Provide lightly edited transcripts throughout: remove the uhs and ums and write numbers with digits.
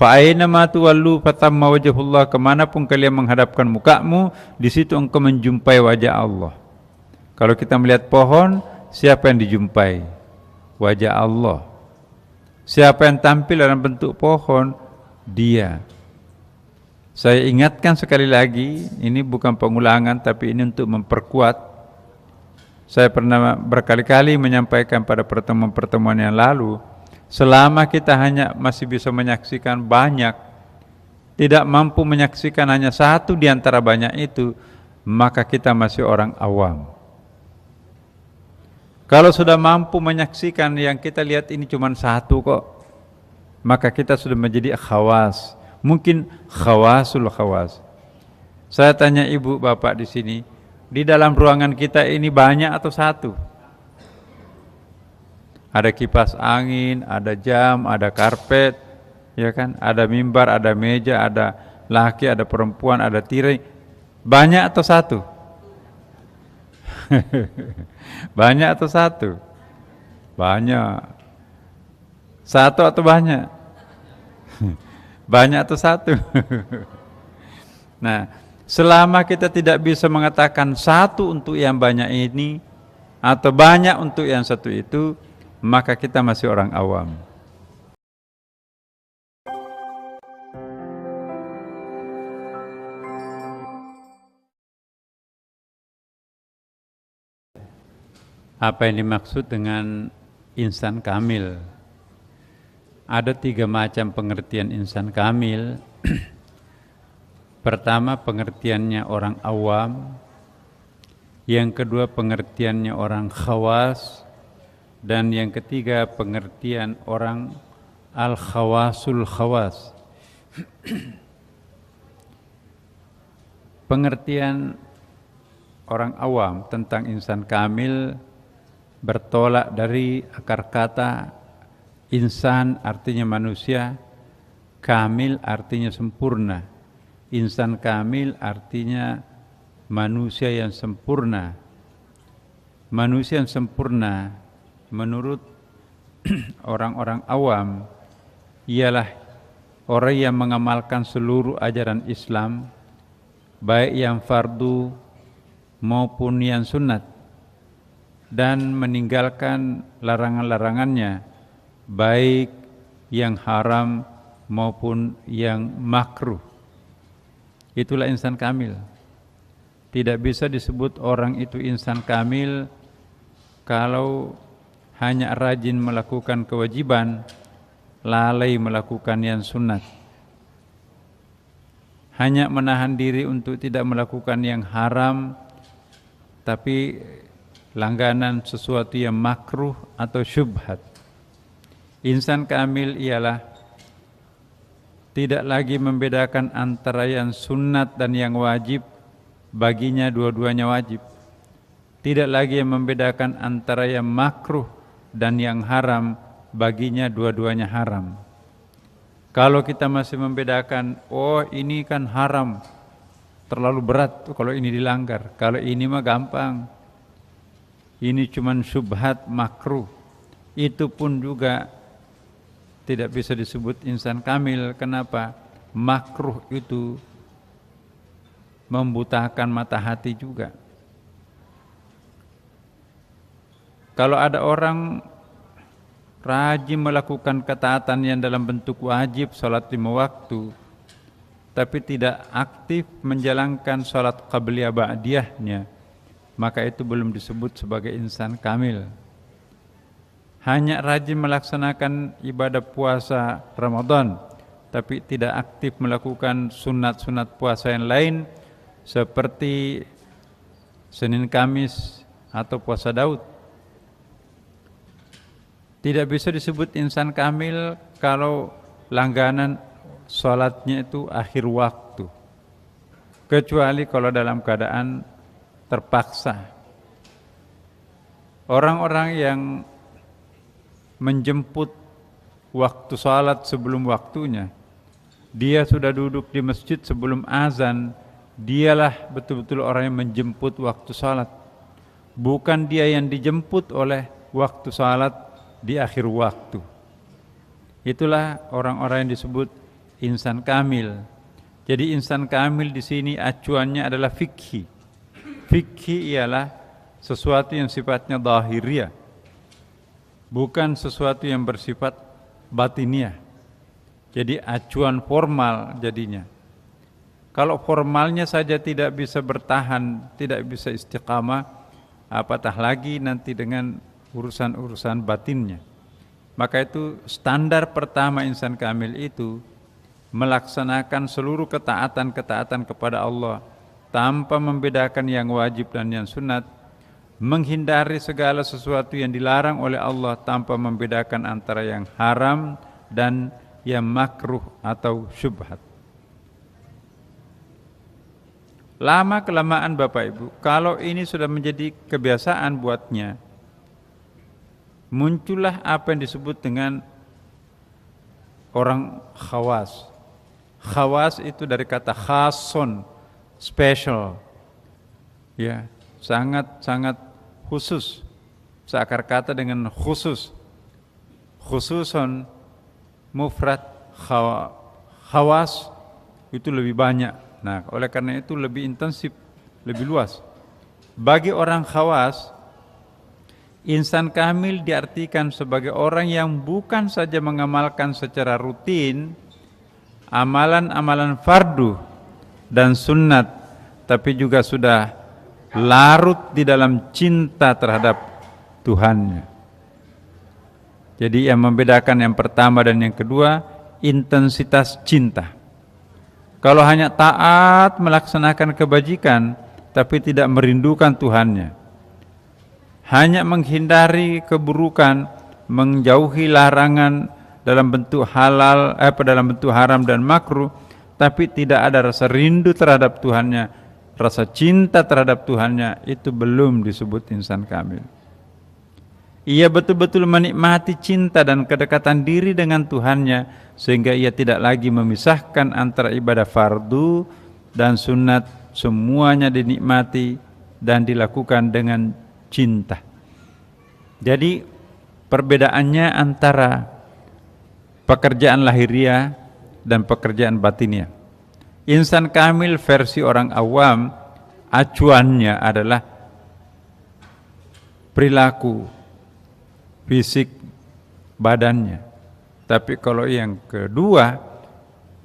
Fa aina ma tuwallu fatamma wajhullah, kemanapun kalian menghadapkan mukamu, di situ engkau menjumpai wajah Allah. Kalau kita melihat pohon, siapa yang dijumpai? Wajah Allah. Siapa yang tampil dalam bentuk pohon? Dia. Saya ingatkan sekali lagi, ini bukan pengulangan tapi ini untuk memperkuat. Saya pernah berkali-kali menyampaikan pada pertemuan-pertemuan yang lalu, selama kita hanya masih bisa menyaksikan banyak, tidak mampu menyaksikan hanya satu di antara banyak itu, maka kita masih orang awam. Kalau sudah mampu menyaksikan yang kita lihat ini cuma satu kok, maka kita sudah menjadi khawas, mungkin khawasul khawas. Saya tanya ibu bapak di sini, di dalam ruangan kita ini banyak atau satu? Ada kipas angin, ada jam, ada karpet, ya kan? Ada mimbar, ada meja, ada laki, ada perempuan, ada tirai. Banyak atau satu? Banyak atau satu? Banyak. Satu atau banyak? Banyak atau satu? Nah, selama kita tidak bisa mengatakan satu untuk yang banyak ini atau banyak untuk yang satu itu, maka kita masih orang awam. Apa yang dimaksud dengan insan kamil? Ada 3 macam pengertian insan kamil. Pertama, pengertiannya orang awam. Yang kedua, pengertiannya orang khawas. Dan yang ketiga, pengertian orang al-khawasul khawas. Pengertian orang awam tentang insan kamil bertolak dari akar kata insan artinya manusia, kamil artinya sempurna. Insan kamil artinya manusia yang sempurna. Manusia yang sempurna menurut orang-orang awam ialah orang yang mengamalkan seluruh ajaran Islam, baik yang fardu maupun yang sunat, dan meninggalkan larangan-larangannya, baik yang haram maupun yang makruh. Itulah insan kamil. Tidak bisa disebut orang itu insan kamil kalau hanya rajin melakukan kewajiban, lalai melakukan yang sunat. Hanya menahan diri untuk tidak melakukan yang haram, tapi langganan sesuatu yang makruh atau syubhat. Insan kamil ialah tidak lagi membedakan antara yang sunat dan yang wajib, baginya dua-duanya wajib. Tidak lagi yang membedakan antara yang makruh dan yang haram, baginya dua-duanya haram. Kalau kita masih membedakan, oh ini kan haram, terlalu berat kalau ini dilanggar. Kalau ini mah gampang, ini cuman syubhat makruh, itu pun juga tidak bisa disebut insan kamil. Kenapa? Makruh itu membutakan mata hati juga. Kalau ada orang rajin melakukan ketaatan yang dalam bentuk wajib, salat 5 waktu, tapi tidak aktif menjalankan salat qabliyah ba'diyahnya, maka itu belum disebut sebagai insan kamil. Hanya rajin melaksanakan ibadah puasa Ramadan, tapi tidak aktif melakukan sunat-sunat puasa yang lain seperti Senin Kamis atau puasa Daud. Tidak bisa disebut insan kamil kalau langganan sholatnya itu akhir waktu, kecuali kalau dalam keadaan terpaksa. Orang-orang yang menjemput waktu sholat sebelum waktunya, dia sudah duduk di masjid sebelum azan, dialah betul-betul orang yang menjemput waktu sholat, bukan dia yang dijemput oleh waktu sholat di akhir waktu. Itulah orang-orang yang disebut insan kamil. Jadi insan kamil di sini acuannya adalah fikhi. Fikhi ialah sesuatu yang sifatnya zahiriyah, bukan sesuatu yang bersifat batiniah. Jadi acuan formal jadinya. Kalau formalnya saja tidak bisa bertahan, tidak bisa istiqamah, apatah lagi nanti dengan urusan-urusan batinnya. Maka itu standar pertama insan kamil itu melaksanakan seluruh ketaatan-ketaatan kepada Allah tanpa membedakan yang wajib dan yang sunat, menghindari segala sesuatu yang dilarang oleh Allah tanpa membedakan antara yang haram dan yang makruh atau syubhat. Lama kelamaan Bapak Ibu, kalau ini sudah menjadi kebiasaan buatnya, muncullah apa yang disebut dengan orang khawas. Khawas itu dari kata khason, special, ya, sangat khusus, seakar kata dengan khusus. Khususon mufrad, khawas itu lebih banyak. Nah, oleh karena itu lebih intensif, lebih luas. Bagi orang khawas, insan kamil diartikan sebagai orang yang bukan saja mengamalkan secara rutin amalan-amalan fardu dan sunnat, tapi juga sudah larut di dalam cinta terhadap Tuhannya. Jadi yang membedakan yang pertama dan yang kedua, intensitas cinta. Kalau hanya taat melaksanakan kebajikan tapi tidak merindukan Tuhannya, hanya menghindari keburukan, menjauhi larangan dalam bentuk halal, dalam bentuk haram dan makruh, tapi tidak ada rasa rindu terhadap Tuhannya, rasa cinta terhadap Tuhannya, itu belum disebut insan kamil. Ia betul-betul menikmati cinta dan kedekatan diri dengan Tuhannya, sehingga ia tidak lagi memisahkan antara ibadah fardu dan sunat, semuanya dinikmati dan dilakukan dengan cinta. Jadi perbedaannya antara pekerjaan lahiriah dan pekerjaan batiniah. Insan kamil versi orang awam, acuannya adalah perilaku fisik badannya. Tapi kalau yang kedua,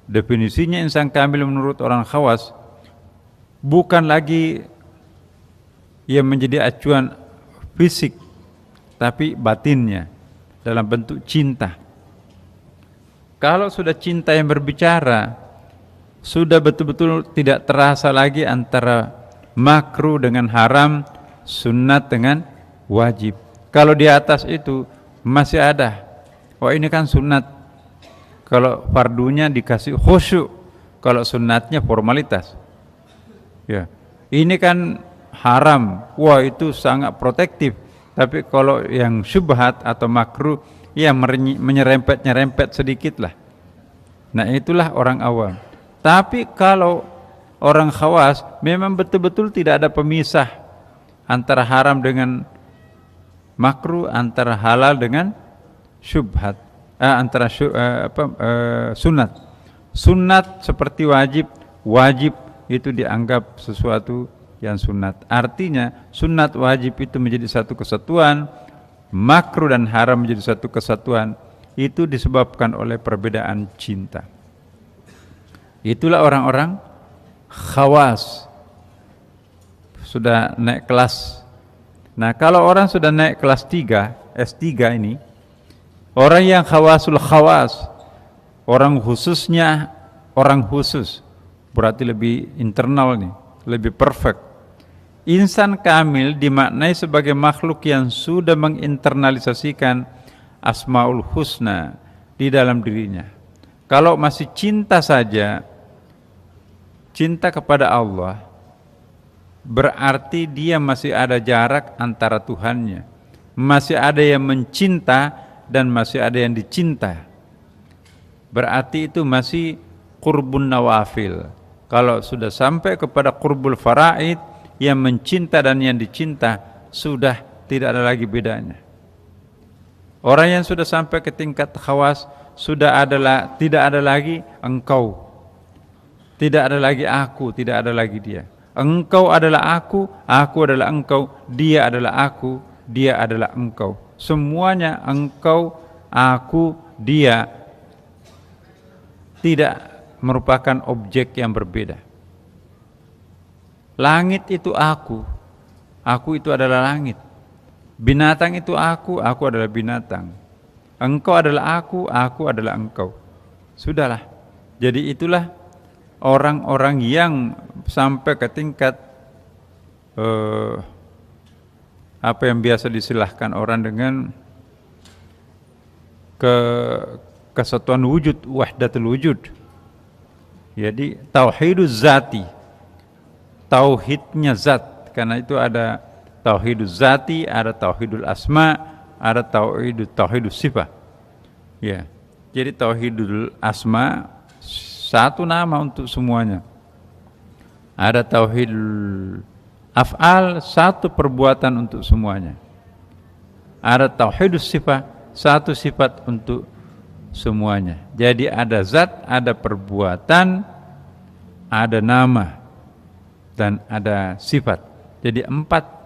definisinya insan kamil menurut orang khawas, bukan lagi yang menjadi acuan fisik, tapi batinnya dalam bentuk cinta. Kalau sudah cinta yang berbicara, sudah betul-betul tidak terasa lagi antara makruh dengan haram, sunat dengan wajib. Kalau di atas itu masih ada, wah ini kan sunat, kalau fardunya dikasih khusyuk, kalau sunatnya formalitas. Ya, ini kan haram, wah itu sangat protektif. Tapi kalau yang syubhat atau makruh, ya menyerempet sedikit lah. Nah itulah orang awam. Tapi kalau orang khawas, memang betul-betul tidak ada pemisah antara haram dengan makruh, antara halal dengan syubhat, sunat. Sunat seperti wajib, wajib itu dianggap sesuatu yang sunat. Artinya sunat wajib itu menjadi satu kesatuan, makruh dan haram menjadi satu kesatuan. Itu disebabkan oleh perbedaan cinta. Itulah orang-orang khawas, sudah naik kelas. Nah kalau orang sudah naik kelas 3, S3 ini, orang yang khawasul khawas, orang khususnya orang khusus, berarti lebih internal nih, lebih perfect. Insan kamil dimaknai sebagai makhluk yang sudah menginternalisasikan asmaul husna di dalam dirinya. Kalau masih cinta saja, cinta kepada Allah, berarti dia masih ada jarak antara Tuhannya, masih ada yang mencinta dan masih ada yang dicinta. Berarti itu masih qurbun nawafil. Kalau sudah sampai kepada qurbul faraid, yang mencinta dan yang dicinta, sudah tidak ada lagi bedanya. Orang yang sudah sampai ke tingkat khawas tidak ada lagi engkau, tidak ada lagi aku, tidak ada lagi dia. Engkau adalah aku adalah engkau, dia adalah aku, dia adalah engkau. Semuanya engkau, aku, dia tidak merupakan objek yang berbeda. Langit itu aku itu adalah langit. Binatang itu aku adalah binatang. Engkau adalah aku adalah engkau. Sudahlah. Jadi itulah orang-orang yang sampai ke tingkat apa yang biasa disilahkan orang dengan kesatuan wujud, wahdatul wujud. Jadi tauhiduz zati, tauhidnya zat, karena itu ada tauhiduz zati, ada tauhidul asma, ada tauhidus sifat. Ya. Jadi tauhidul asma satu nama untuk semuanya. Ada tauhidul af'al, satu perbuatan untuk semuanya. Ada tauhidus sifat, satu sifat untuk semuanya. Jadi ada zat, ada perbuatan, ada nama, dan ada sifat. Jadi 4.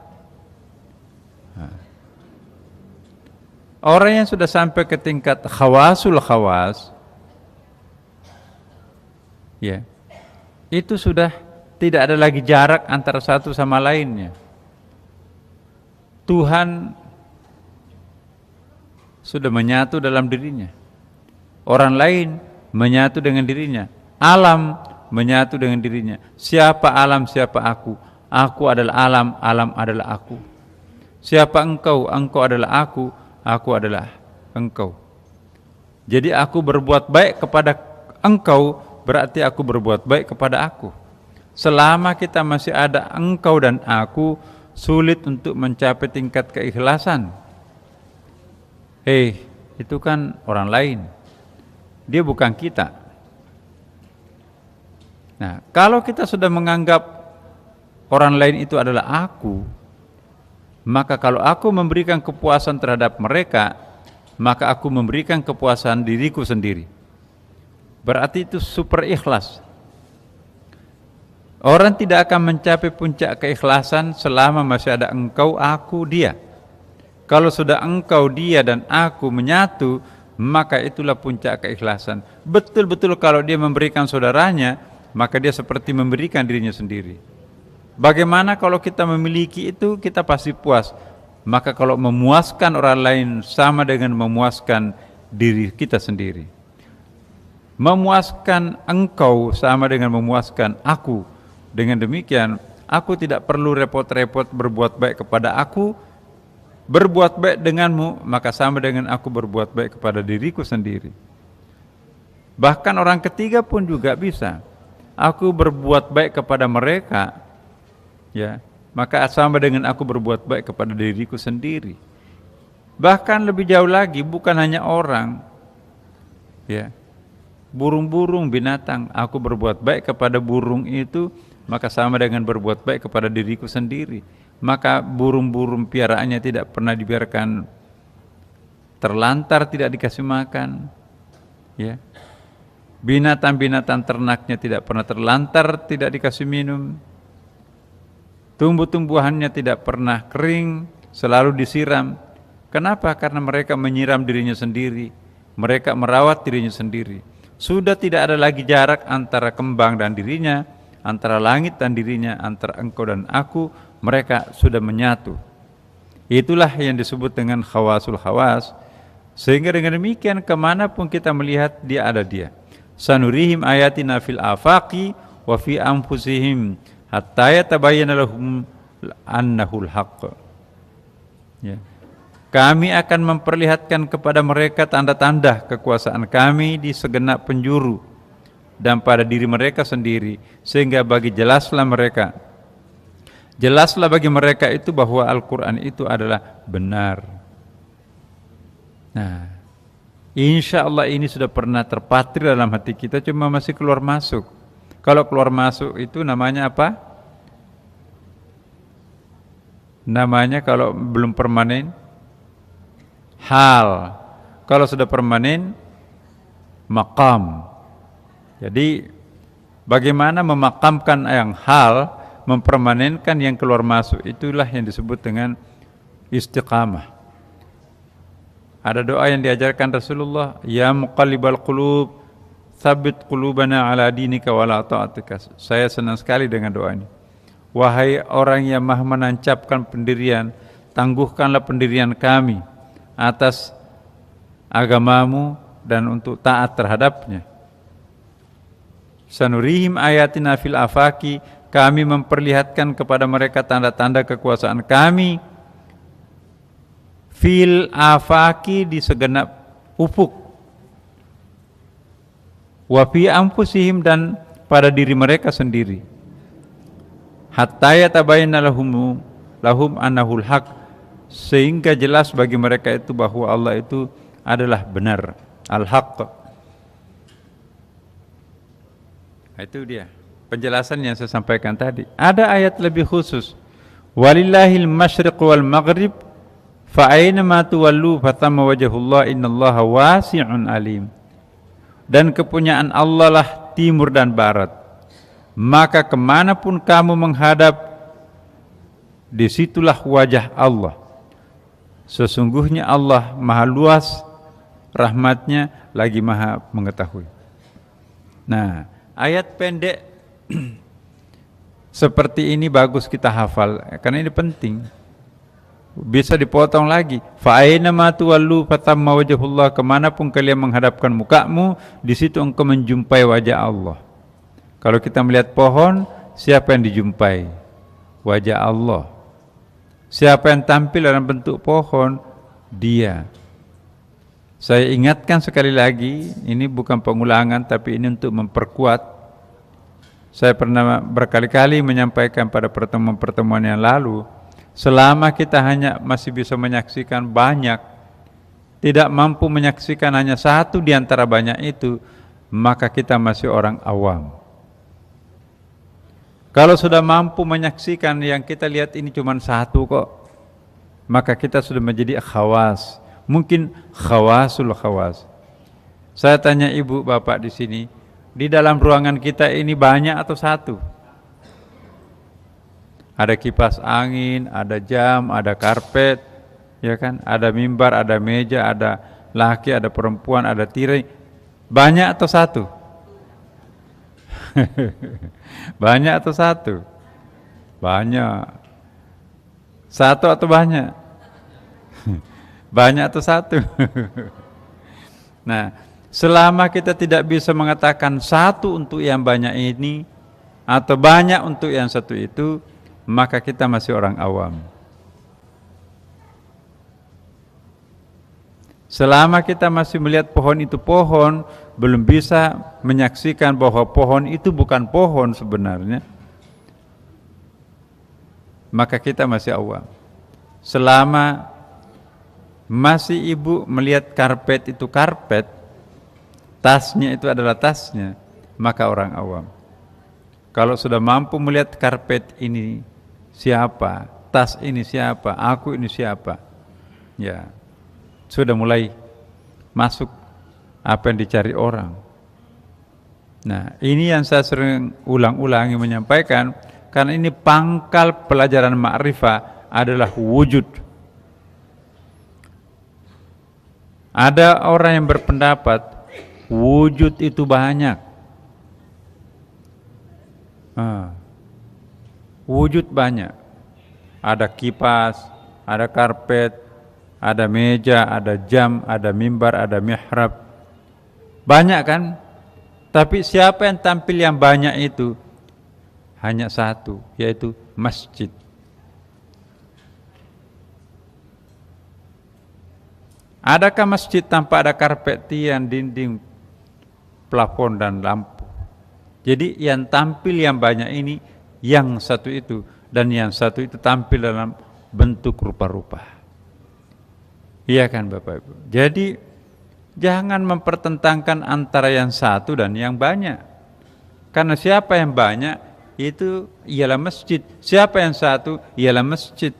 Orang yang sudah sampai ke tingkat khawasul khawas, ya, itu sudah tidak ada lagi jarak antara satu sama lainnya. Tuhan sudah menyatu dalam dirinya. Orang lain menyatu dengan dirinya. Alam menyatu dengan dirinya. Siapa alam, siapa aku? Aku adalah alam, alam adalah aku. Siapa engkau? Engkau adalah aku adalah engkau. Jadi aku berbuat baik kepada engkau, berarti aku berbuat baik kepada aku. Selama kita masih ada engkau dan aku, sulit untuk mencapai tingkat keikhlasan. Itu kan orang lain, dia bukan kita. Nah, kalau kita sudah menganggap orang lain itu adalah aku, maka kalau aku memberikan kepuasan terhadap mereka, maka aku memberikan kepuasan diriku sendiri. Berarti itu super ikhlas. Orang tidak akan mencapai puncak keikhlasan selama masih ada engkau, aku, dia. Kalau sudah engkau, dia, dan aku menyatu, maka itulah puncak keikhlasan. Betul-betul kalau dia memberikan saudaranya, maka dia seperti memberikan dirinya sendiri. Bagaimana kalau kita memiliki itu, kita pasti puas. Maka kalau memuaskan orang lain sama dengan memuaskan diri kita sendiri. Memuaskan engkau sama dengan memuaskan aku. Dengan demikian, aku tidak perlu repot-repot berbuat baik kepada aku. Berbuat baik denganmu, maka sama dengan aku berbuat baik kepada diriku sendiri. Bahkan orang ketiga pun juga bisa. Aku berbuat baik kepada mereka, ya, maka sama dengan aku berbuat baik kepada diriku sendiri. Bahkan lebih jauh lagi, bukan hanya orang, ya, burung-burung, binatang, aku berbuat baik kepada burung itu, maka sama dengan berbuat baik kepada diriku sendiri. Maka burung-burung piaraannya tidak pernah dibiarkan terlantar, tidak dikasih makan, ya. Binatang-binatang ternaknya tidak pernah terlantar, tidak dikasih minum. Tumbuh-tumbuhannya tidak pernah kering, selalu disiram. Kenapa? Karena mereka menyiram dirinya sendiri, mereka merawat dirinya sendiri. Sudah tidak ada lagi jarak antara kembang dan dirinya, antara langit dan dirinya, antara engkau dan aku. Mereka sudah menyatu. Itulah yang disebut dengan khawasul khawas. Sehingga dengan demikian kemanapun kita melihat, dia ada dia. Sanurihim ayatina fil afaqi wa fi anfusihim hatta yatabayyana lahum annahul haqq. Ya. Kami akan memperlihatkan kepada mereka tanda-tanda kekuasaan kami di segenap penjuru dan pada diri mereka sendiri, sehingga jelaslah bagi mereka itu bahwa Al-Quran itu adalah benar. Nah, insya Allah ini sudah pernah terpatri dalam hati kita, cuma masih keluar masuk. Kalau keluar masuk itu namanya apa? Namanya kalau belum permanen, hal. Kalau sudah permanen, maqam. Jadi bagaimana memakamkan yang hal, mempermanenkan yang keluar masuk, itulah yang disebut dengan istiqamah. Ada doa yang diajarkan Rasulullah, ya muqallibal qulub, tsabbit qulubana ala dinika wa la ta'atika. Saya senang sekali dengan doa ini. Wahai orang yang maha menancapkan pendirian, tangguhkanlah pendirian kami atas agamamu dan untuk taat terhadapnya. Sanurihim ayatina fil afaki, kami memperlihatkan kepada mereka tanda-tanda kekuasaan kami fil afaki, di segenap ufuk, wa fi anfusihim, dan pada diri mereka sendiri, hatta yatabayyana lahum annahul haq, sehingga jelas bagi mereka itu bahwa Allah itu adalah benar, al-haq. Itu dia penjelasan yang saya sampaikan tadi. Ada ayat lebih khusus, walillahil masyriq wal maghrib fa aina ma tuwallu fathamma wajhullah innallaha wasi'un alim. Dan kepunyaan Allah lah timur dan barat, maka kemanapun kamu menghadap, disitulah wajah Allah. Sesungguhnya Allah maha luas rahmatnya, lagi maha mengetahui. Nah, ayat pendek seperti ini bagus kita hafal, karena ini penting. Bisa dipotong lagi. Fa aina ma tuwallu fatamma wajhullah, kemanapun kalian menghadapkan mukamu, di situ engkau menjumpai wajah Allah. Kalau kita melihat pohon, siapa yang dijumpai? Wajah Allah. Siapa yang tampil dalam bentuk pohon? Dia. Saya ingatkan sekali lagi, ini bukan pengulangan tapi ini untuk memperkuat. Saya pernah berkali-kali menyampaikan pada pertemuan-pertemuan yang lalu, selama kita hanya masih bisa menyaksikan banyak, tidak mampu menyaksikan hanya satu di antara banyak itu, maka kita masih orang awam. Kalau sudah mampu menyaksikan yang kita lihat ini cuma satu kok, maka kita sudah menjadi khawas. Mungkin khawasul khawas. Saya tanya ibu bapak di sini, di dalam ruangan kita ini banyak atau satu? Ada kipas angin, ada jam, ada karpet, ya kan? Ada mimbar, ada meja, ada laki, ada perempuan, ada tirai. Banyak atau satu? Banyak atau satu? Banyak. Satu atau banyak? Banyak atau satu? Nah, selama kita tidak bisa mengatakan satu untuk yang banyak ini atau banyak untuk yang satu itu, maka kita masih orang awam. Selama kita masih melihat pohon itu pohon, belum bisa menyaksikan bahwa pohon itu bukan pohon sebenarnya, maka kita masih awam. Selama masih ibu melihat karpet itu karpet, tasnya itu adalah tasnya, maka orang awam. Kalau sudah mampu melihat karpet ini siapa, tas ini siapa, aku ini siapa, ya sudah mulai masuk apa yang dicari orang. Nah, ini yang saya sering ulang-ulangi menyampaikan, karena ini pangkal pelajaran ma'rifah adalah wujud. Ada orang yang berpendapat wujud itu banyak. Wujud banyak. Ada kipas, ada karpet, ada meja, ada jam, ada mimbar, ada mihrab. Banyak kan? Tapi siapa yang tampil yang banyak itu? Hanya satu, yaitu masjid. Adakah masjid tanpa ada karpet, tiang, dinding, plafon dan lampu? Jadi yang tampil yang banyak ini yang satu itu, dan yang satu itu tampil dalam bentuk rupa-rupa. Iya kan Bapak Ibu? Jadi jangan mempertentangkan antara yang satu dan yang banyak. Karena siapa yang banyak itu ialah masjid. Siapa yang satu ialah masjid.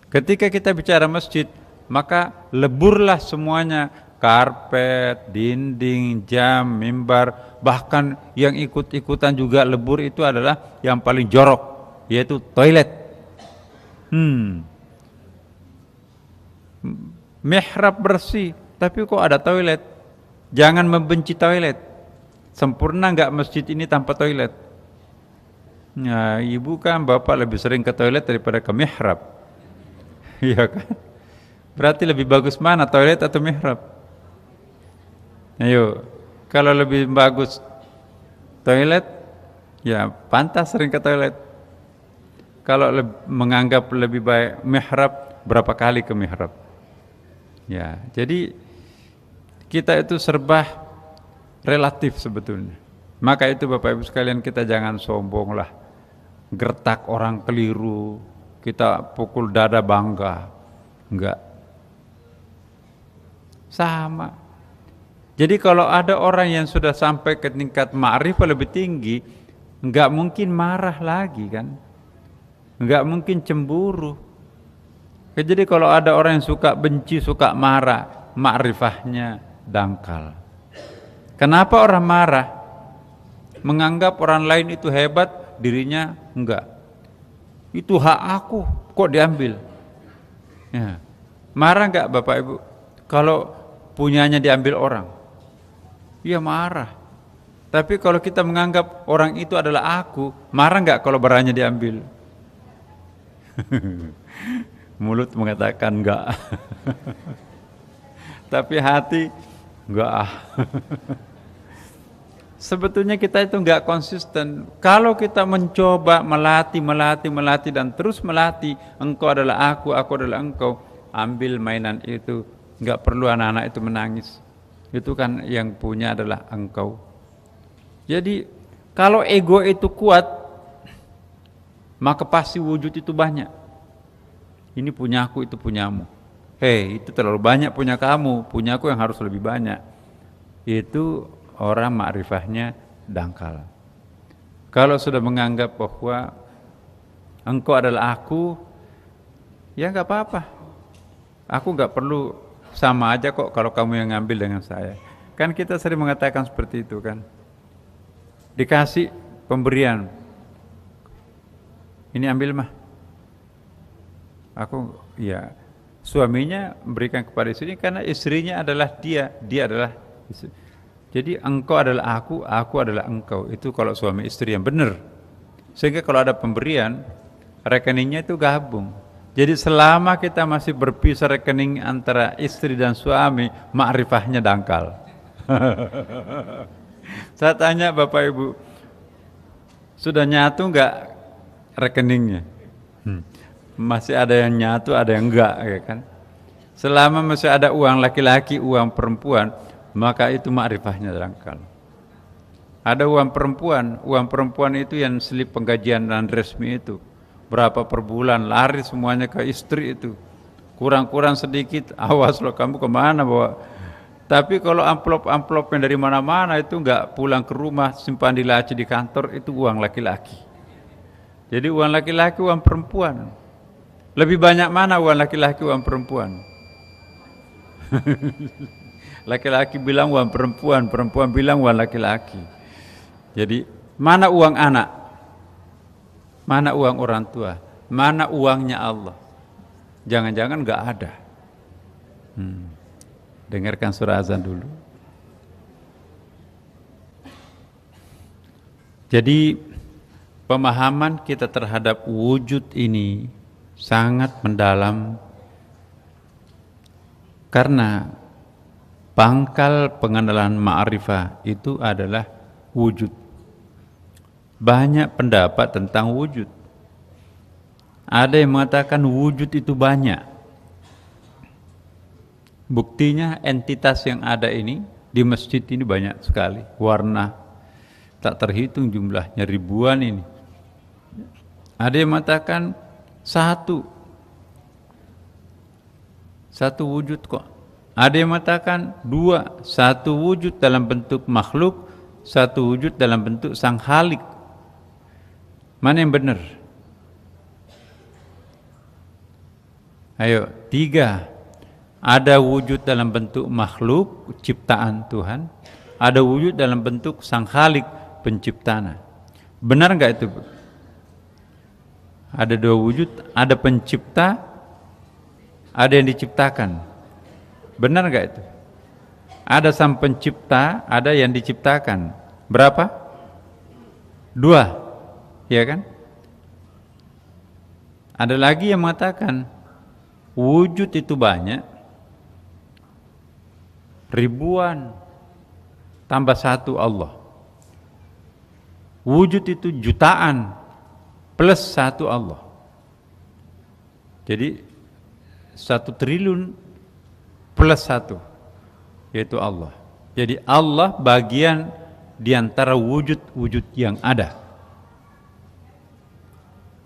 Ketika kita bicara masjid, maka leburlah semuanya karpet, dinding, jam, mimbar, bahkan yang ikut-ikutan juga lebur itu adalah yang paling jorok, yaitu toilet. Mihrab bersih, tapi kok ada toilet? Jangan membenci toilet. Sempurna nggak masjid ini tanpa toilet? Nah, ibu kan bapak lebih sering ke toilet daripada ke mihrab. Iya kan? Berarti lebih bagus mana, toilet atau mihrab? Ayo, kalau lebih bagus toilet, ya pantas sering ke toilet. Kalau menganggap lebih baik mihrab, berapa kali ke mihrab? Ya, jadi kita itu serba relatif sebetulnya. Maka itu Bapak Ibu sekalian, kita jangan sombong lah, gertak orang keliru, kita pukul dada bangga. Enggak. Sama. Jadi kalau ada orang yang sudah sampai ke tingkat ma'rifah lebih tinggi, enggak mungkin marah lagi kan? Enggak mungkin cemburu. Jadi kalau ada orang yang suka benci, suka marah, ma'rifahnya dangkal. Kenapa orang marah? Menganggap orang lain itu hebat, dirinya enggak. Itu hak aku, kok diambil? Ya. Marah enggak Bapak Ibu kalau punyanya diambil orang? Iya marah. Tapi kalau kita menganggap orang itu adalah aku, marah enggak kalau barangnya diambil? Mulut mengatakan enggak. Tapi hati enggak. Sebetulnya kita itu enggak konsisten. Kalau kita mencoba melatih dan terus melatih, engkau adalah aku adalah engkau, ambil mainan itu, enggak perlu anak-anak itu menangis. Itu kan yang punya adalah engkau. Jadi kalau ego itu kuat, maka pasti wujud itu banyak. Ini punyaku, itu punyamu. Itu terlalu banyak punya kamu, punyaku yang harus lebih banyak. Itu orang ma'rifahnya dangkal. Kalau sudah menganggap bahwa engkau adalah aku, ya enggak apa-apa. Aku enggak perlu, sama aja kok kalau kamu yang ngambil dengan saya. Kan kita sering mengatakan seperti itu kan. Dikasih pemberian, ini ambil mah. Aku, ya suaminya memberikan kepada istrinya karena istrinya adalah dia adalah istri. Jadi engkau adalah aku adalah engkau. Itu kalau suami istri yang benar. Sehingga kalau ada pemberian, rekeningnya itu gabung. Jadi selama kita masih berpisah rekening antara istri dan suami, ma'rifahnya dangkal. Saya tanya Bapak Ibu, sudah nyatu enggak rekeningnya? Masih ada yang nyatu, ada yang enggak, ya kan? Selama masih ada uang laki-laki, uang perempuan, maka itu ma'rifahnya dangkal. Ada uang perempuan itu yang slip penggajian dan resmi itu. Berapa per bulan, lari semuanya ke istri itu. Kurang-kurang sedikit, awas loh kamu kemana bawa. Tapi kalau amplop yang dari mana-mana itu enggak pulang ke rumah, simpan di laci di kantor, itu uang laki-laki. Jadi uang laki-laki, uang perempuan. Lebih banyak mana uang laki-laki, uang perempuan? Laki-laki bilang uang perempuan, perempuan bilang uang laki-laki. Jadi mana uang anak? Mana uang orang tua? Mana uangnya Allah? Jangan-jangan enggak ada. Dengarkan surah azan dulu. Jadi pemahaman kita terhadap wujud ini sangat mendalam, karena pangkal pengenalan ma'rifah itu adalah wujud. Banyak pendapat tentang wujud. Ada yang mengatakan wujud itu banyak. Buktinya entitas yang ada ini di masjid ini banyak sekali. Warna tak terhitung jumlahnya, ribuan ini. Ada yang mengatakan satu wujud kok. Ada yang mengatakan dua, satu wujud dalam bentuk makhluk, satu wujud dalam bentuk sang Khalik. Mana yang benar? Ayo, tiga. Ada wujud dalam bentuk makhluk, ciptaan Tuhan. Ada wujud dalam bentuk Sang Khalik, penciptanya. Benar enggak itu? Ada dua wujud, ada pencipta, ada yang diciptakan. Benar enggak itu? Ada sang pencipta, ada yang diciptakan. Berapa? Dua, ya kan? Ada lagi yang mengatakan wujud itu banyak, ribuan, tambah satu Allah. Wujud itu jutaan, plus satu Allah. Jadi 1 triliun plus satu, yaitu Allah. Jadi Allah bagian di antara wujud-wujud yang ada.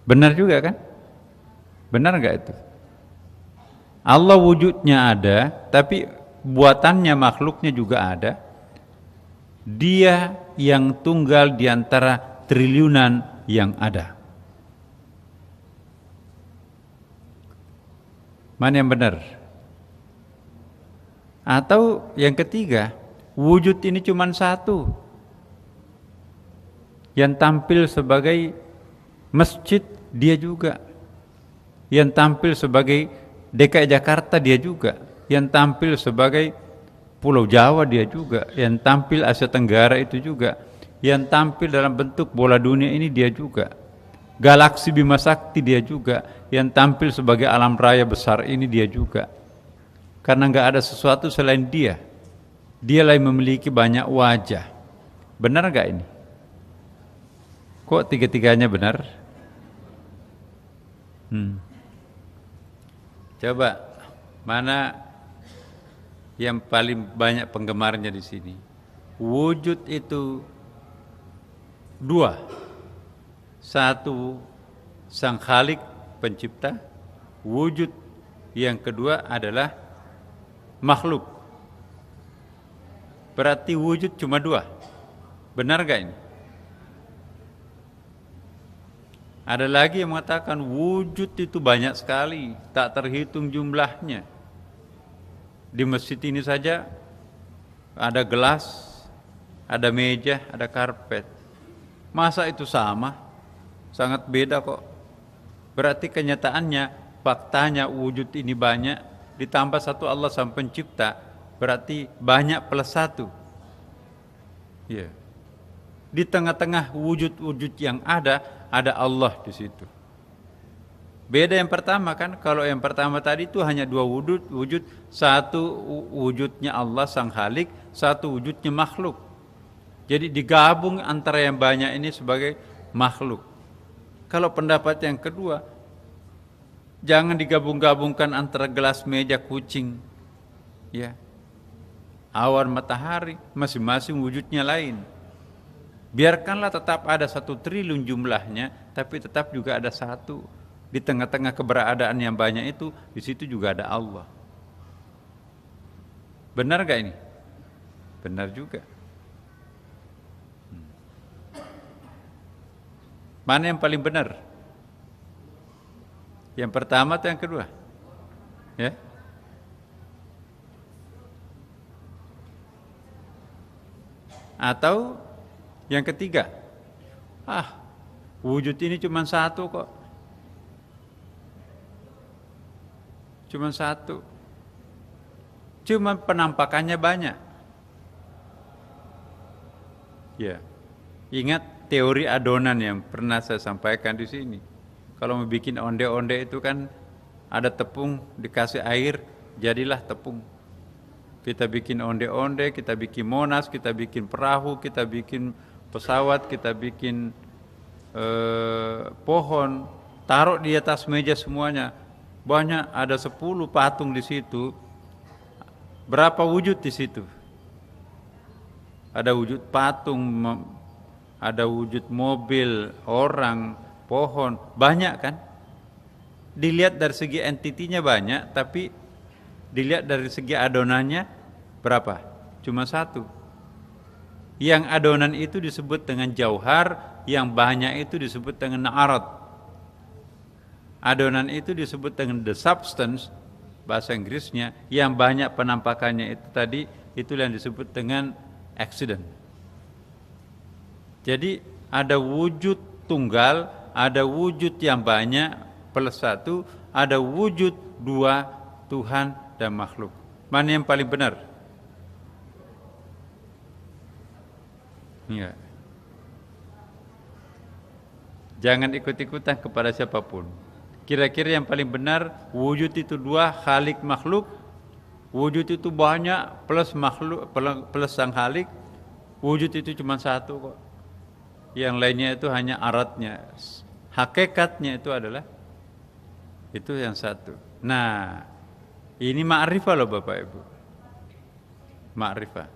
Benar juga kan? Benar enggak itu? Allah wujudnya ada, tapi buatannya, makhluknya juga ada. Dia yang tunggal di antara triliunan yang ada. Mana yang benar? Atau yang ketiga, wujud ini cuma satu, yang tampil sebagai masjid dia juga, yang tampil sebagai DKI Jakarta dia juga, yang tampil sebagai Pulau Jawa dia juga, yang tampil Asia Tenggara itu juga, yang tampil dalam bentuk bola dunia ini dia juga, galaksi Bima Sakti dia juga, yang tampil sebagai alam raya besar ini dia juga. Karena enggak ada sesuatu selain dia. Dialah yang memiliki banyak wajah. Benar enggak ini? Kok tiga-tiganya benar? Coba, mana yang paling banyak penggemarnya di sini? Wujud itu dua. Satu, Sang Khalik, pencipta. Wujud yang kedua adalah makhluk. Berarti wujud cuma dua. Benar gak ini? Ada lagi yang mengatakan wujud itu banyak sekali, tak terhitung jumlahnya. Di masjid ini saja ada gelas, ada meja, ada karpet. Masa itu sama? Sangat beda kok. Berarti kenyataannya, faktanya wujud ini banyak, ditambah satu Allah Sang Pencipta, berarti banyak plus satu. Ya. Di tengah-tengah wujud-wujud yang ada Allah di situ. Beda yang pertama kan, kalau yang pertama tadi itu hanya dua wujud, satu wujudnya Allah Sang Khalik, satu wujudnya makhluk. Jadi digabung antara yang banyak ini sebagai makhluk. Kalau pendapat yang kedua, jangan digabung-gabungkan antara gelas, meja, kucing, ya, awan, matahari, masing-masing wujudnya lain. Biarkanlah tetap ada 1 triliun jumlahnya, tapi tetap juga ada satu. Di tengah-tengah keberadaan yang banyak itu, di situ juga ada Allah. Benar gak ini? Benar juga. Mana yang paling benar? Yang pertama atau yang kedua? Ya? Atau yang ketiga? Wujud ini cuma satu kok. Cuma satu. Cuma penampakannya banyak. Ya. Ingat teori adonan yang pernah saya sampaikan di sini. Kalau mau bikin onde-onde itu kan ada tepung, dikasih air, jadilah tepung. Kita bikin onde-onde, kita bikin monas, kita bikin perahu, kita bikin pesawat, kita bikin pohon, taruh di atas meja semuanya. Banyak, ada 10 patung di situ. Berapa wujud di situ? Ada wujud patung, ada wujud mobil, orang, pohon, banyak kan? Dilihat dari segi entitinya banyak, tapi dilihat dari segi adonannya berapa? Cuma satu. Yang adonan itu disebut dengan jauhar, yang banyak itu disebut dengan na'arat. Adonan itu disebut dengan the substance, bahasa Inggrisnya, yang banyak penampakannya itu tadi, itulah yang disebut dengan accident. Jadi ada wujud tunggal, ada wujud yang banyak plus satu, ada wujud dua, Tuhan dan makhluk. Mana yang paling benar? Ya. Jangan ikut-ikutan kepada siapapun. Kira-kira yang paling benar, wujud itu dua, khalik makhluk. Wujud itu banyak plus makhluk plus sang khalik. Wujud itu cuma satu kok. Yang lainnya itu hanya aratnya. Hakikatnya itu adalah itu yang satu. Nah, ini ma'rifah loh Bapak Ibu. Ma'rifah.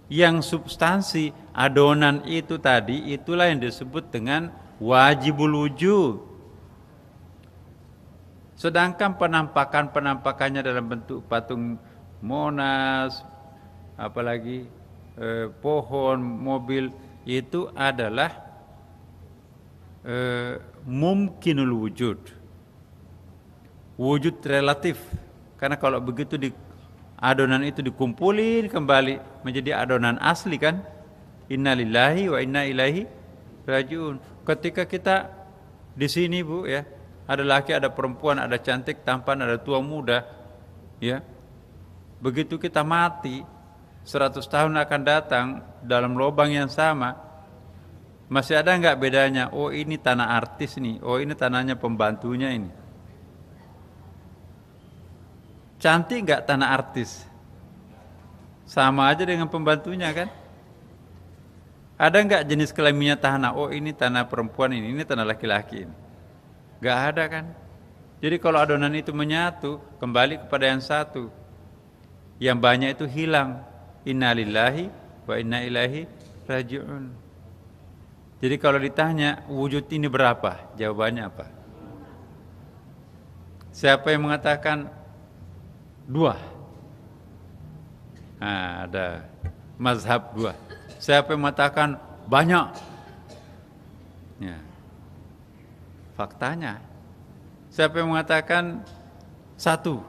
Yang substansi adonan itu tadi, itulah yang disebut dengan wajibul wujud. Sedangkan penampakannya dalam bentuk patung Monas, apalagi pohon, mobil, itu adalah mumkinul wujud. Wujud relatif. Karena kalau begitu adonan itu dikumpulin kembali menjadi adonan asli kan. Inna lillahi wa inna ilaihi rajiun. Ketika kita di sini Bu ya, ada laki, ada perempuan, ada cantik, tampan, ada tua, muda, ya. Begitu kita mati, 100 tahun akan datang dalam lubang yang sama, masih ada nggak bedanya? Oh ini tanah artis nih, oh ini tanahnya pembantunya ini. Cantik nggak tanah artis? Sama aja dengan pembantunya kan? Ada nggak jenis kelaminnya tanah? Oh ini tanah perempuan ini tanah laki-laki ini. Nggak ada kan? Jadi kalau adonan itu menyatu, kembali kepada yang satu. Yang banyak itu hilang. Inna lillahi wa inna ilaihi raji'un. Jadi kalau ditanya wujud ini berapa? Jawabannya apa? Siapa yang mengatakan dua? Nah, ada mazhab dua. Siapa yang mengatakan banyak? Ya. Faktanya. Siapa yang mengatakan satu?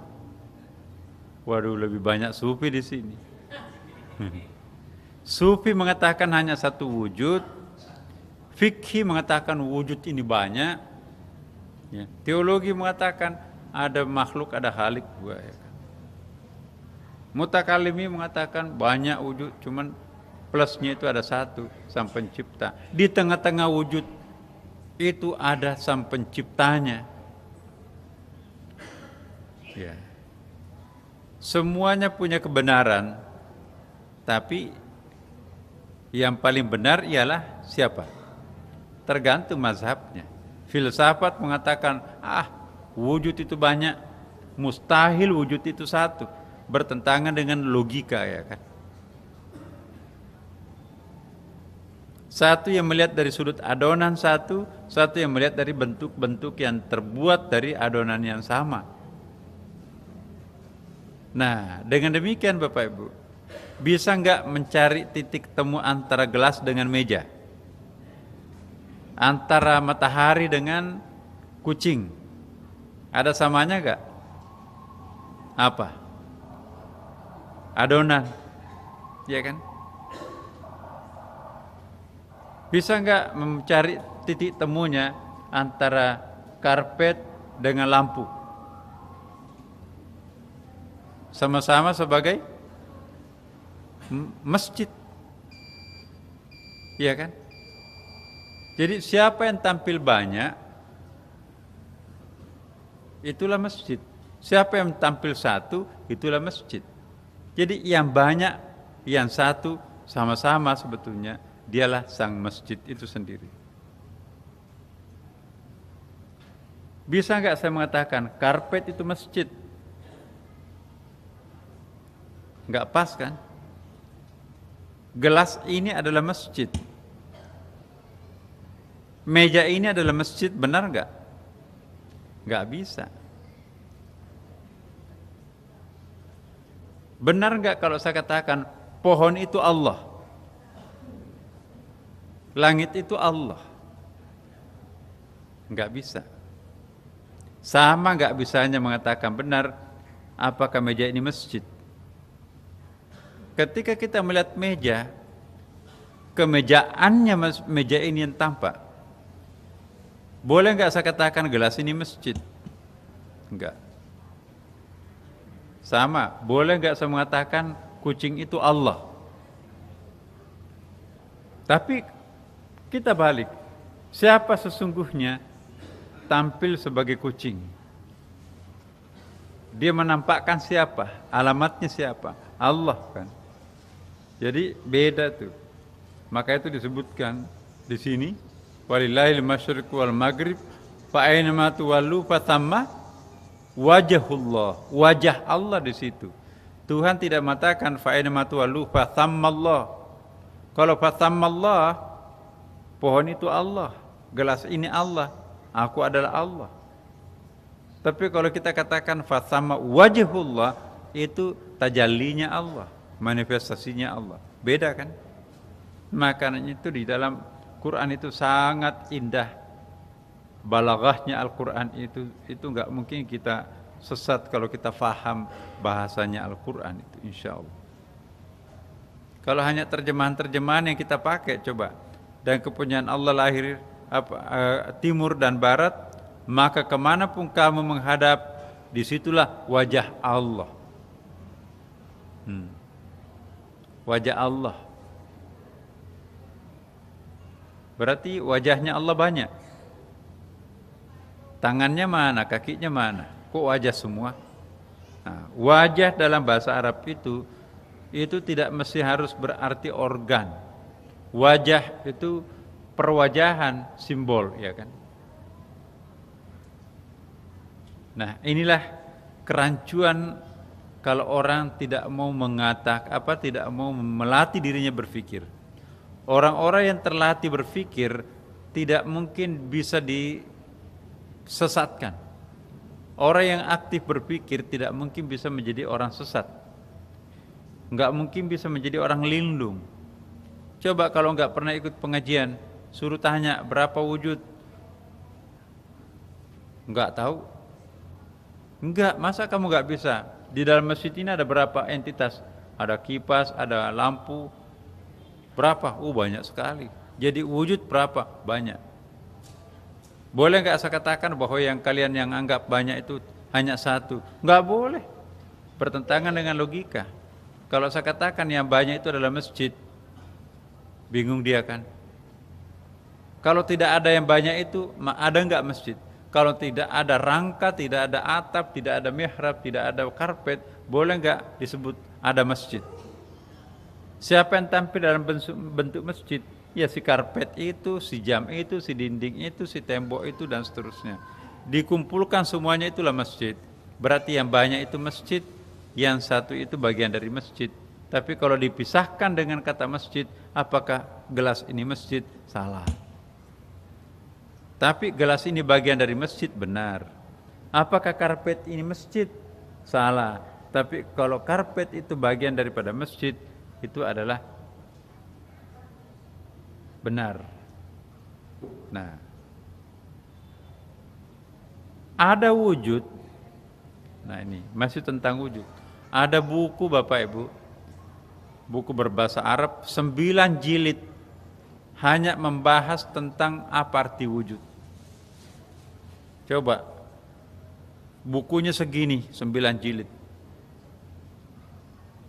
Waduh, lebih banyak sufi di sini. Sufi mengatakan hanya satu wujud, fikih mengatakan wujud ini banyak, ya. Teologi mengatakan ada makhluk, ada khalik dua. Ya. Mutakalimi mengatakan banyak wujud, cuman plusnya itu ada satu, sang pencipta. Di tengah-tengah wujud itu ada sang penciptanya. Ya. Semuanya punya kebenaran. Tapi yang paling benar ialah siapa? Tergantung mazhabnya. Filsafat mengatakan, wujud itu banyak, mustahil wujud itu satu, bertentangan dengan logika ya kan. Satu yang melihat dari sudut adonan satu yang melihat dari bentuk-bentuk yang terbuat dari adonan yang sama. Nah, dengan demikian Bapak Ibu, bisa nggak mencari titik temu antara gelas dengan meja? Antara matahari dengan kucing? Ada samanya nggak? Apa? Adonan, ya kan? Bisa nggak mencari titik temunya antara karpet dengan lampu? Sama-sama sebagai masjid, iya kan? Jadi siapa yang tampil banyak, itulah masjid. Siapa yang tampil satu, itulah masjid. Jadi yang banyak, yang satu, sama-sama sebetulnya dialah sang masjid itu sendiri. Bisa nggak saya mengatakan karpet itu masjid? Nggak pas kan? Gelas ini adalah masjid. Meja ini adalah masjid, benar nggak? Nggak bisa. Benar nggak kalau saya katakan pohon itu Allah, langit itu Allah? Nggak bisa. Sama nggak bisanya mengatakan benar apakah meja ini masjid. Ketika kita melihat meja, kemejaannya meja ini yang tampak. Boleh nggak saya katakan gelas ini masjid? Enggak. Sama, boleh nggak saya mengatakan kucing itu Allah? Tapi kita balik, siapa sesungguhnya tampil sebagai kucing? Dia menampakkan siapa? Alamatnya siapa? Allah kan. Jadi beda tuh. Maka itu disebutkan di sini, walillahil masyriq wal maghrib fa aina ma tuwallu fatamma wajhullah. Wajah Allah di situ. Tuhan tidak mengatakan fa aina ma tuwallu fatammallah. Kalau fatammallah, pohon itu Allah, gelas ini Allah, aku adalah Allah. Tapi kalau kita katakan fatamma wajhullah, itu tajallinya Allah, manifestasinya Allah. Beda kan? Makanya itu di dalam Quran itu sangat indah. Balaghahnya Al-Quran itu enggak mungkin kita sesat kalau kita faham bahasanya Al-Quran itu, insya Allah. Kalau hanya terjemahan-terjemahan yang kita pakai, coba, dan kepunyaan Allah lahir timur dan barat, maka kemanapun kamu menghadap, disitulah wajah Allah. Wajah Allah. Berarti wajahnya Allah banyak. Tangannya mana, kakinya mana? Kok wajah semua? Nah, wajah dalam bahasa Arab itu tidak mesti harus berarti organ. Wajah itu perwajahan, simbol, ya kan? Nah, inilah kerancuan kalau orang tidak mau tidak mau melatih dirinya berpikir. Orang-orang yang terlatih berpikir tidak mungkin bisa disesatkan. Orang yang aktif berpikir tidak mungkin bisa menjadi orang sesat. Enggak mungkin bisa menjadi orang lindung. Coba kalau enggak pernah ikut pengajian, suruh tanya berapa wujud. Enggak tahu. Enggak, masa kamu enggak bisa? Di dalam masjid ini ada berapa entitas? Ada kipas, ada lampu. Berapa? Banyak sekali. Jadi wujud berapa? Banyak. Boleh enggak saya katakan bahwa yang kalian yang anggap banyak itu hanya satu? Enggak boleh. Bertentangan dengan logika. Kalau saya katakan yang banyak itu adalah masjid, bingung dia kan? Kalau tidak ada yang banyak itu, ada enggak masjid? Kalau tidak ada rangka, tidak ada atap, tidak ada mihrab, tidak ada karpet, boleh enggak disebut ada masjid? Siapa yang tampil dalam bentuk masjid? Ya si karpet itu, si jam itu, si dinding itu, si tembok itu, dan seterusnya. Dikumpulkan semuanya itulah masjid. Berarti yang banyak itu masjid, yang satu itu bagian dari masjid. Tapi kalau dipisahkan dengan kata masjid, apakah gelas ini masjid? Salah. Tapi gelas ini bagian dari masjid, benar. Apakah karpet ini masjid? Salah. Tapi kalau karpet itu bagian daripada masjid, itu adalah benar. Nah, ada wujud. Nah ini masih tentang wujud. Ada buku Bapak Ibu, buku berbahasa Arab 9 jilid hanya membahas tentang apa arti wujud. Coba, bukunya segini 9 jilid.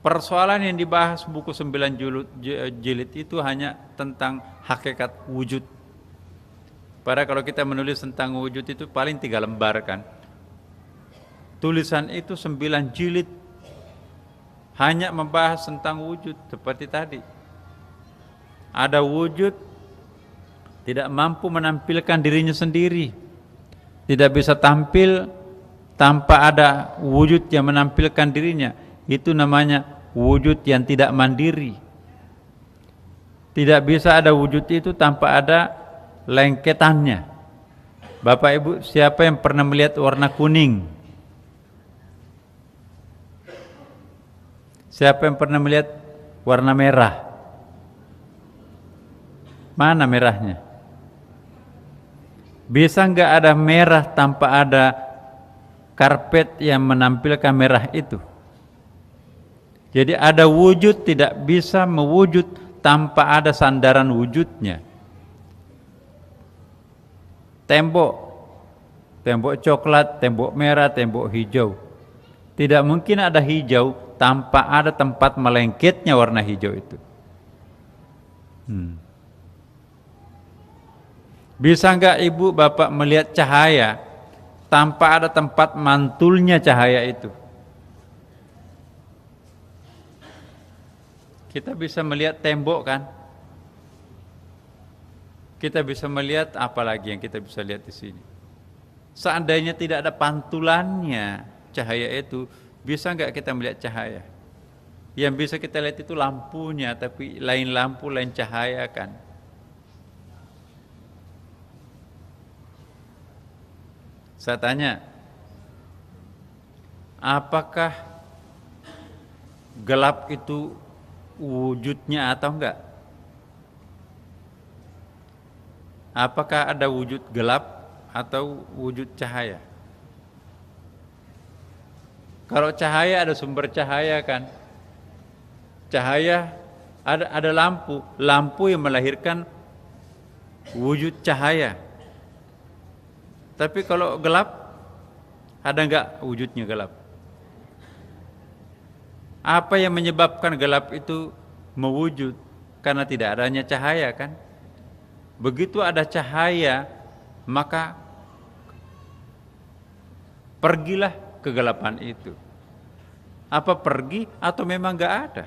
Persoalan yang dibahas buku 9 jilid itu hanya tentang hakikat wujud. Padahal kalau kita menulis tentang wujud itu paling 3 lembar kan. Tulisan itu 9 jilid hanya membahas tentang wujud seperti tadi. Ada wujud tidak mampu menampilkan dirinya sendiri. Tidak bisa tampil tanpa ada wujud yang menampilkan dirinya. Itu namanya wujud yang tidak mandiri. Tidak bisa ada wujud itu tanpa ada lengketannya. Bapak Ibu, siapa yang pernah melihat warna kuning? Siapa yang pernah melihat warna merah? Mana merahnya? Bisa enggak ada merah tanpa ada karpet yang menampilkan merah itu. Jadi ada wujud tidak bisa mewujud tanpa ada sandaran wujudnya. Tembok coklat, tembok merah, tembok hijau. Tidak mungkin ada hijau tanpa ada tempat melengketnya warna hijau itu. Bisa enggak ibu bapak melihat cahaya tanpa ada tempat mantulnya cahaya itu? Kita bisa melihat tembok kan? Kita bisa melihat apa lagi yang kita bisa lihat di sini? Seandainya tidak ada pantulannya cahaya itu, bisa enggak kita melihat cahaya? Yang bisa kita lihat itu lampunya, tapi lain lampu, lain cahaya kan? Saya tanya, apakah gelap itu wujudnya atau enggak? Apakah ada wujud gelap atau wujud cahaya? Kalau cahaya ada sumber cahaya kan? Cahaya ada lampu yang melahirkan wujud cahaya. Tapi kalau gelap, ada enggak wujudnya gelap? Apa yang menyebabkan gelap itu mewujud? Karena tidak adanya cahaya kan? Begitu ada cahaya, maka pergilah kegelapan itu. Apa pergi atau memang enggak ada?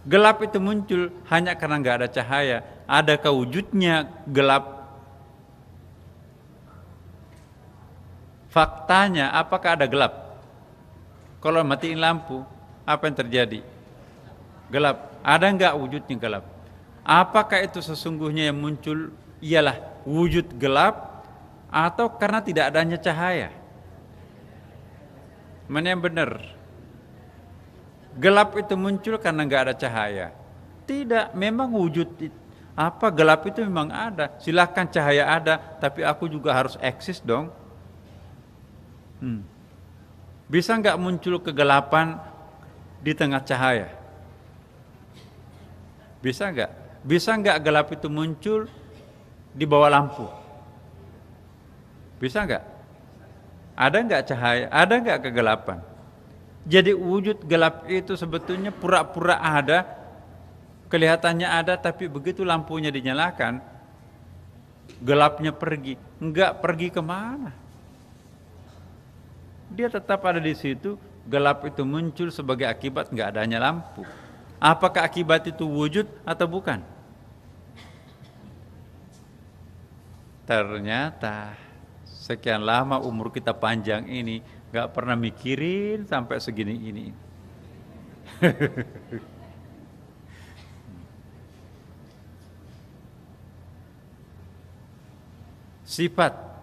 Gelap itu muncul hanya karena enggak ada cahaya. Adakah wujudnya gelap? Faktanya, apakah ada gelap? Kalau matiin lampu, apa yang terjadi? Gelap. Ada enggak wujudnya gelap? Apakah itu sesungguhnya yang muncul ialah wujud gelap atau karena tidak adanya cahaya? Mana yang benar? Gelap itu muncul karena enggak ada cahaya. Tidak, memang wujud apa gelap itu memang ada. Silakan cahaya ada, tapi aku juga harus eksis dong. Bisa enggak muncul kegelapan di tengah cahaya? Bisa enggak? Bisa enggak gelap itu muncul di bawah lampu? Bisa enggak? Ada enggak cahaya? Ada enggak kegelapan? Jadi wujud gelap itu sebetulnya pura-pura ada, kelihatannya ada, tapi begitu lampunya dinyalakan, gelapnya pergi. Enggak pergi kemana? Dia tetap ada di situ. Gelap itu muncul sebagai akibat enggak adanya lampu. Apakah akibat itu wujud atau bukan? Ternyata sekian lama umur kita panjang ini gak pernah mikirin sampai segini ini. Sifat.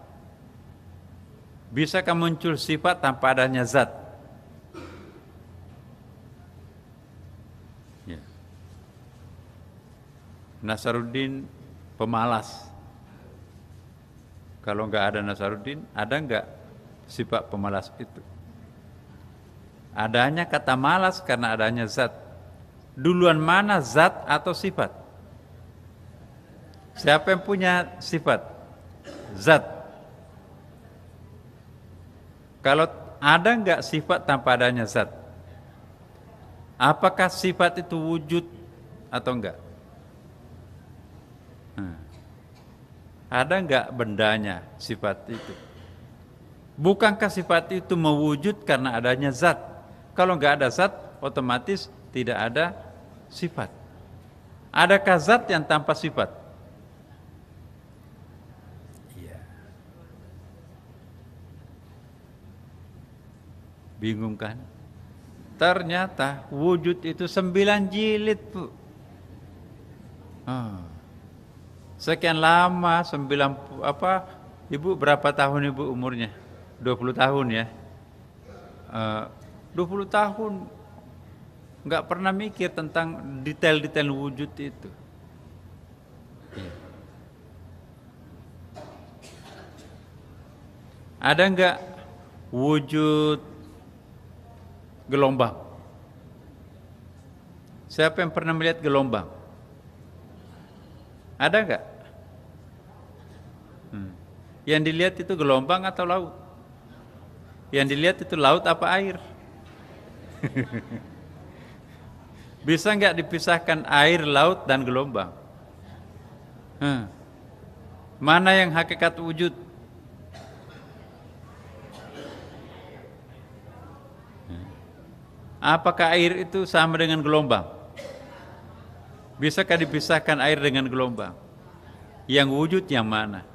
Bisakah muncul sifat tanpa adanya zat? Ya. Nasaruddin pemalas. Kalau enggak ada Nasaruddin, ada enggak sifat pemalas itu? Adanya kata malas karena adanya zat. Duluan mana zat atau sifat? Siapa yang punya sifat? Zat. Kalau ada enggak sifat tanpa adanya zat? Apakah sifat itu wujud atau enggak? Ada enggak bendanya sifat itu? Bukankah sifat itu mewujud karena adanya zat? Kalau enggak ada zat, otomatis tidak ada sifat. Adakah zat yang tanpa sifat? Iya. Bingung kan? Ternyata wujud itu 9 jilid, Bu. Sekian lama, 90 apa? Ibu berapa tahun ibu umurnya? 20 tahun ya. 20 tahun enggak pernah mikir tentang detail-detail wujud itu. Ada enggak wujud gelombang? Siapa yang pernah melihat gelombang? Ada enggak? Yang dilihat itu gelombang atau laut? Yang dilihat itu laut apa air? Bisa enggak dipisahkan air, laut, dan gelombang? Mana yang hakikat wujud? Apakah air itu sama dengan gelombang? Bisakah dipisahkan air dengan gelombang? Yang wujud yang mana?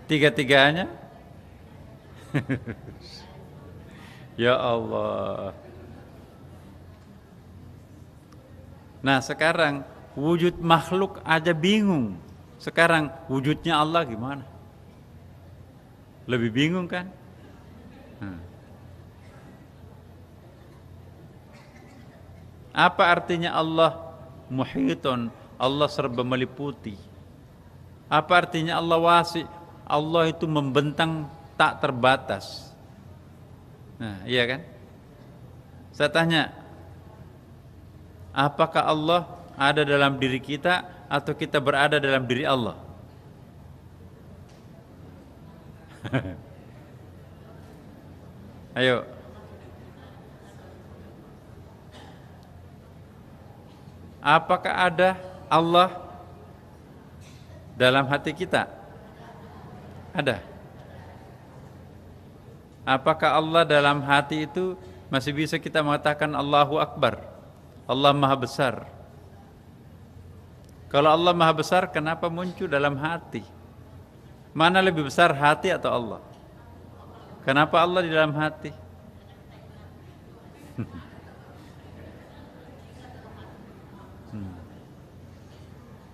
Tiga-tiganya? Ya Allah. Nah sekarang wujud makhluk aja bingung. Sekarang wujudnya Allah gimana? Lebih bingung kan? Apa artinya Allah muhitun? Allah serba meliputi. Apa artinya Allah wasi? Allah itu membentang tak terbatas. Nah, iya kan? Saya tanya, apakah Allah ada dalam diri kita atau kita berada dalam diri Allah? Ayo. Apakah ada Allah dalam hati kita? Ada. Apakah Allah dalam hati itu masih bisa kita mengatakan Allahu Akbar? Allah Maha Besar. Kalau Allah Maha Besar, kenapa muncul dalam hati? Mana lebih besar, hati atau Allah? Kenapa Allah di dalam hati?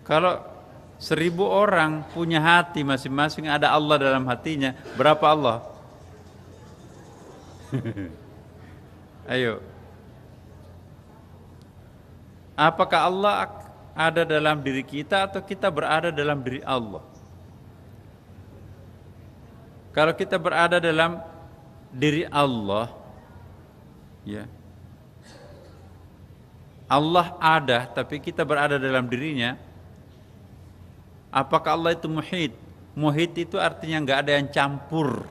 Kalau 1000 orang punya hati masing-masing, ada Allah dalam hatinya, berapa Allah? Ayo. Apakah Allah ada dalam diri kita atau kita berada dalam diri Allah? Kalau kita berada dalam diri Allah, ya, Allah ada tapi kita berada dalam dirinya. Apakah Allah itu muhit? Muhit itu artinya nggak ada yang campur.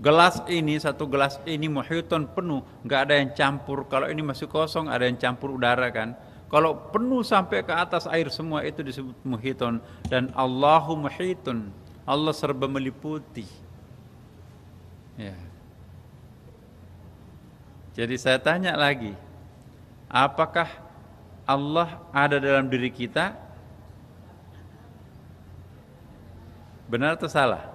Gelas ini, satu gelas ini muhitun penuh, nggak ada yang campur. Kalau ini masih kosong, ada yang campur udara kan. Kalau penuh sampai ke atas air semua, itu disebut muhitun. Dan Allahu muhitun, Allah serba meliputi. Ya. Jadi saya tanya lagi, apakah Allah ada dalam diri kita? Benar atau salah?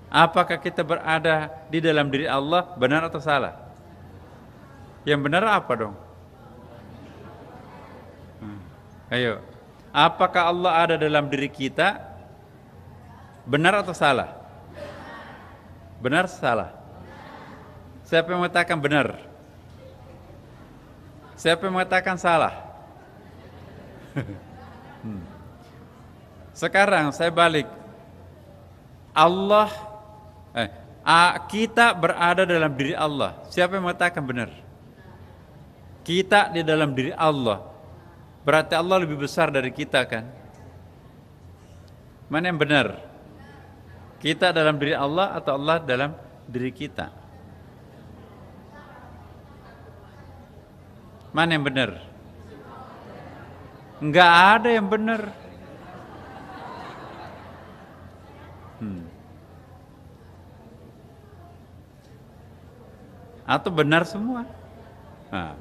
Apakah kita berada di dalam diri Allah? Benar atau salah? Yang benar apa dong? Ayo. Apakah Allah ada dalam diri kita? Benar atau salah? Benar atau salah? Siapa yang mengatakan benar? Siapa yang mengatakan salah? Sekarang saya balik. Kita berada dalam diri Allah. Siapa yang mengatakan benar? Kita di dalam diri Allah. Berarti Allah lebih besar dari kita kan? Mana yang benar? Kita dalam diri Allah atau Allah dalam diri kita? Mana yang benar? Enggak ada yang benar. Atau benar semua? Nah,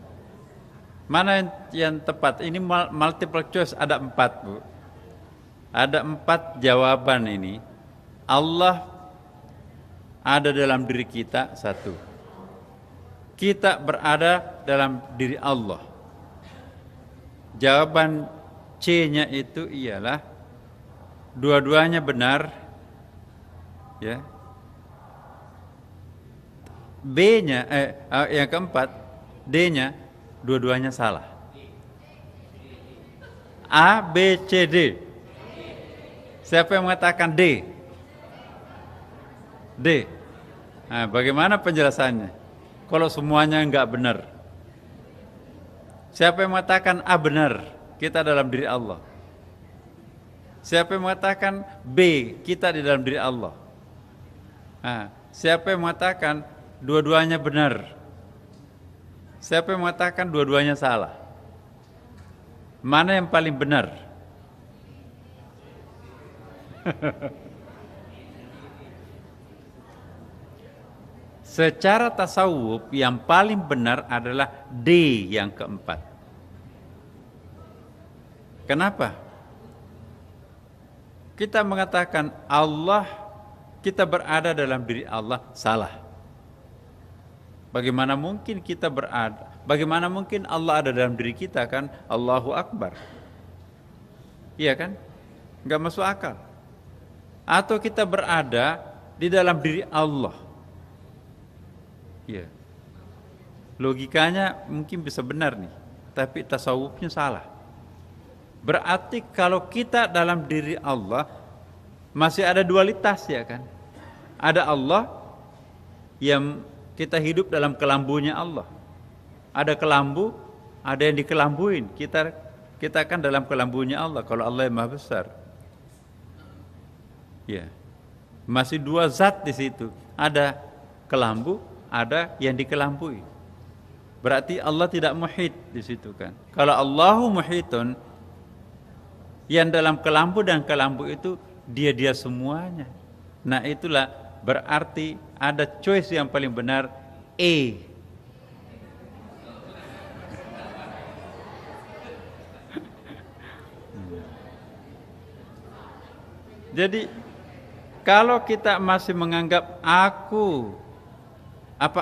mana yang tepat? Ini multiple choice, ada 4 Bu. Ada 4 jawaban ini. Allah ada dalam diri kita, 1. Kita berada dalam diri Allah. Jawaban C-nya itu ialah dua-duanya benar, ya. B-nya, yang keempat, D-nya, dua-duanya salah. A, B, C, D. Siapa yang mengatakan D? D. Nah, bagaimana penjelasannya? Kalau semuanya enggak benar. Siapa yang mengatakan A benar? Kita dalam diri Allah. Siapa yang mengatakan B? Kita di dalam diri Allah. Nah, siapa yang mengatakan dua-duanya benar? Siapa yang mengatakan dua-duanya salah? Mana yang paling benar? Secara tasawuf yang paling benar adalah D yang keempat. Kenapa? Kita mengatakan Allah, kita berada dalam diri Allah, salah. Bagaimana mungkin kita berada? Bagaimana mungkin Allah ada dalam diri kita, kan? Allahu Akbar. Iya kan? Enggak masuk akal. Atau kita berada di dalam diri Allah. Ya. Logikanya mungkin bisa benar nih, tapi tasawufnya salah. Berarti kalau kita dalam diri Allah masih ada dualitas, ya kan? Ada Allah yang kita hidup dalam kelambunya Allah. Ada kelambu, ada yang dikelambuin. Kita kan dalam kelambunya Allah kalau Allah yang Maha Besar. Ya. Masih dua zat di situ. Ada kelambu, ada yang dikelambui. Berarti Allah tidak muhit di situ, kan? Kalau Allahu muhitun, yang dalam kelambu dan kelambu itu dia semuanya. Nah, itulah berarti ada choice yang paling benar, E. Jadi kalau kita masih menganggap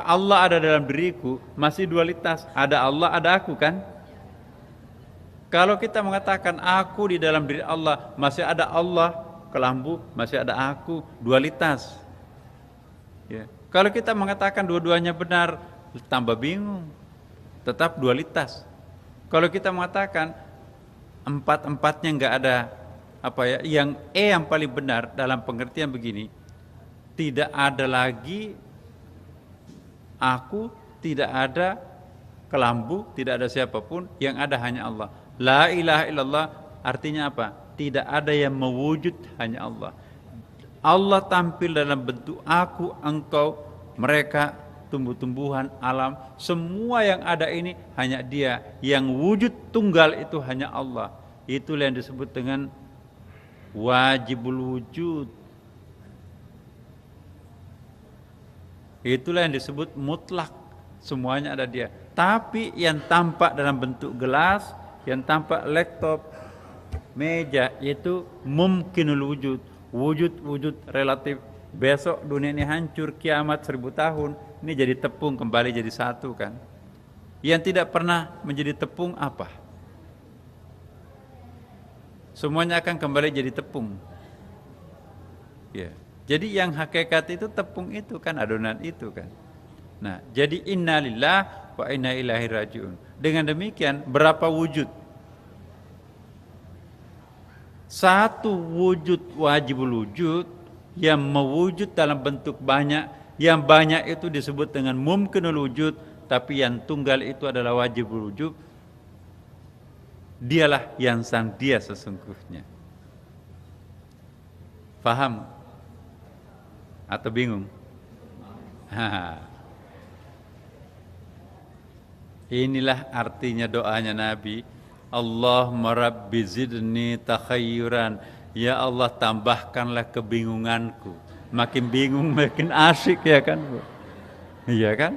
Allah ada dalam diriku, masih dualitas. Ada Allah, ada aku, kan? Kalau kita mengatakan aku di dalam diri Allah, masih ada Allah, kelambu, masih ada aku, dualitas. Ya. Kalau kita mengatakan dua-duanya benar, tambah bingung. Tetap dualitas. Kalau kita mengatakan empat-empatnya enggak ada yang yang paling benar dalam pengertian begini, tidak ada lagi aku, tidak ada kelambu, tidak ada siapapun, yang ada hanya Allah. La ilaha illallah artinya apa? Tidak ada yang mewujud, hanya Allah. Allah tampil dalam bentuk aku, engkau, mereka, tumbuh-tumbuhan, alam, semua yang ada ini hanya Dia. Yang wujud tunggal itu hanya Allah. Itulah yang disebut dengan wajibul wujud. Itulah yang disebut mutlak, semuanya ada Dia. Tapi yang tampak dalam bentuk gelas, yang tampak laptop, meja, itu mungkinul wujud. Wujud relatif. Besok dunia ini hancur, kiamat 1000 tahun, ini jadi tepung kembali jadi satu, kan? Yang tidak pernah menjadi tepung apa? Semuanya akan kembali jadi tepung. Ya. Jadi yang hakikat itu tepung itu, kan, adonan itu, kan. Nah, jadi innalillah wa inna ilaihi rajiun. Dengan demikian berapa wujud? Satu wujud wajibul wujud yang mewujud dalam bentuk banyak, yang banyak itu disebut dengan mumkinul wujud, tapi yang tunggal itu adalah wajibul wujud. Dialah yang sang Dia sesungguhnya. Faham? Atau bingung? Inilah artinya doanya Nabi. Allahumma rabbi zidni takhayyuran. Ya Allah, tambahkanlah kebingunganku. Makin bingung makin asyik, ya kan, Bu? Iya kan?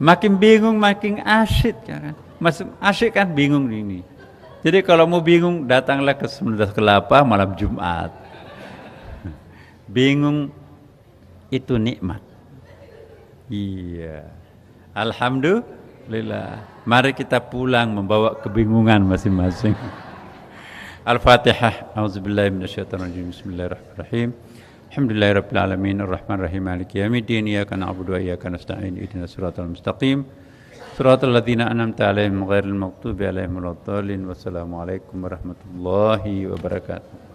Makin bingung makin asyik, ya kan? Masih asyik kan bingung ini. Jadi kalau mau bingung, datanglah ke Sunda Kelapa malam Jumat. Bingung itu nikmat. Iya. Alhamdulillah. Mari kita pulang membawa kebingungan masing-masing. Al-Fatihah. A'udzubillahi minasyaitonirrajim. Bismillahirrahmanirrahim. Alhamdulillahirabbil alamin arrahmanir rahim maliki yaumiddin iyyaka na'budu wa iyyaka nasta'in ihdinas siratal mustaqim siratal ladzina an'amta 'alaihim ghairil maghdubi 'alaihim waladdallin. Wassalamu alaikum warahmatullahi wabarakatuh.